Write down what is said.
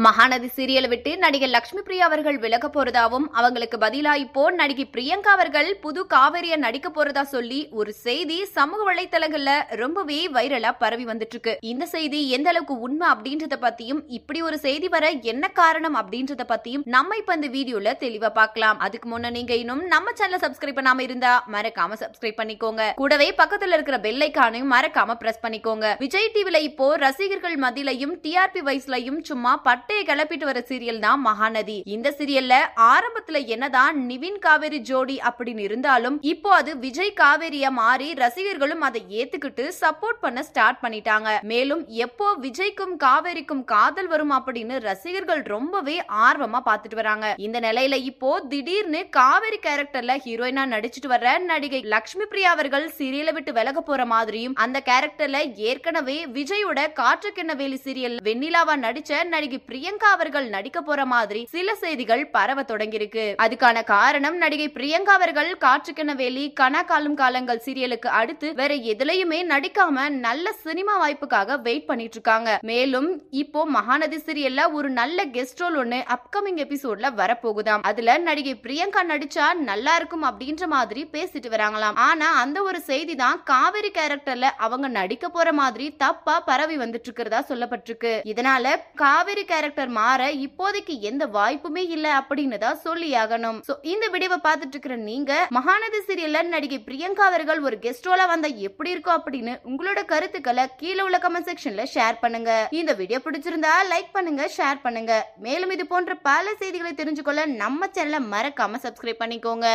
மகாநதி சீரியலை விட்டு நடிகை லட்சுமி பிரியா அவர்கள் விலக போறதாவும் அவங்களுக்கு பதிலா இப்போ நடிகை பிரியங்கா அவர்கள் புது காவேரிய நடிக்க போறதா சொல்லி ஒரு செய்தி சமூக வலைத்தளங்கள்ல ரொம்பவே வைரலா பரவி வந்துட்டு இருக்கு. இந்த செய்தி எந்த அளவுக்கு உண்மை அப்படின்றத பத்தியும் இப்படி ஒரு செய்தி வர என்ன காரணம் அப்படின்றத பத்தியும் நம்ம இப்ப இந்த வீடியோல தெளிவா பார்க்கலாம். அதுக்கு முன்ன நீங்க இன்னும் நம்ம சேனலை சப்ஸ்கிரைப் பண்ணாம இருந்தா மறக்காம சப்ஸ்கிரைப் பண்ணிக்கோங்க. கூடவே பக்கத்துல இருக்கிற பெல் ஐகானையும் மறக்காம பிரஸ் பண்ணிக்கோங்க. விஜய் டிவில இப்போ ரசிகர்கள் மத்தியிலையும் டிஆர்பி வைஸ்லயும் சும்மா கிளப்பிட்டு வர சீரியல் தான் மகாநதி. இந்த சீரியல்ல ஆரம்பத்துல என்னதான் நிவின் காவேரி ஜோடி அப்படின்னு இருந்தாலும் இப்போ அது விஜய் காவேரியா மாறி ரசிகர்களும் அதை ஏத்துக்கிட்டு சப்போர்ட் பண்ண ஸ்டார்ட் பண்ணிட்டாங்க. மேலும் எப்போ விஜய்க்கும் காவேரிக்கும் காதல் வரும் அப்படின்னு ரசிகர்கள் ரொம்பவே ஆர்வமா பாத்துட்டு வராங்க. இந்த நிலையில இப்போ திடீர்னு காவேரி கேரக்டர்ல ஹீரோயினா நடிச்சிட்டு வர்ற நடிகை லட்சுமி பிரியா அவர்கள் சீரியலை விட்டு விலக போற மாதிரியும் அந்த கேரக்டர்ல ஏற்கனவே விஜயோட காற்றுக்கென்ன வேலி சீரியல் வெண்ணிலாவா நடிச்ச நடிகை பிரியங்கா அவர்கள் நடிக்க போற மாதிரி சில செய்திகள் பரவ தொடங்கியிருக்கு. அதுக்கான காரணம் நடிகை பிரியங்கா அவர்கள் காற்றுக்கென்ன வேலி கனா காலும் காலங்கள் சீரியலுக்கு அடுத்து வேற எதுலயுமே நடிக்காம நல்ல சினிமா வாய்ப்புக்காக வெயிட் பண்ணிட்டு இருக்காங்க. மேலும் இப்போ மகாநதி சீரியல்ல ஒரு நல்ல கெஸ்ட் ரோல் ஒன்னு அப்கமிங் எபிசோட்ல வரப்போகுதாம். அதுல நடிகை பிரியங்கா நடிச்சா நல்லா இருக்கும் அப்படின்ற மாதிரி பேசிட்டு வராங்களாம். ஆனா அந்த ஒரு செய்தி தான் காவேரி கேரக்டர்ல அவங்க நடிக்க போற மாதிரி தப்பா பரவி வந்துட்டு இருக்கிறதா சொல்லப்பட்டிருக்கு. இதனால காவேரி கேரக்டர் மாற இப்போதைக்கு எந்த வாய்ப்புமே இல்ல அப்படின்னு தான் சொல்லியாகணும். இந்த வீடியோவை பார்த்துட்டு இருக்கிற நீங்க மகாநதி சீரியல்ல நடிகை பிரியங்கா அவர்கள் ஒரு கெஸ்ட் ரோலா வந்தா எப்படி இருக்கும் அப்படின்னு உங்களோட கருத்துக்களை கீழே உள்ள கமெண்ட் செக்ஷன்ல ஷேர் பண்ணுங்க. இந்த வீடியோ பிடிச்சிருந்தா லைக் பண்ணுங்க, ஷேர் பண்ணுங்க. மேலும் இது போன்ற பல செய்திகளை தெரிஞ்சுக்கொள்ள நம்ம சேனலை மறக்காம சப்ஸ்கிரைப் பண்ணிக்கோங்க.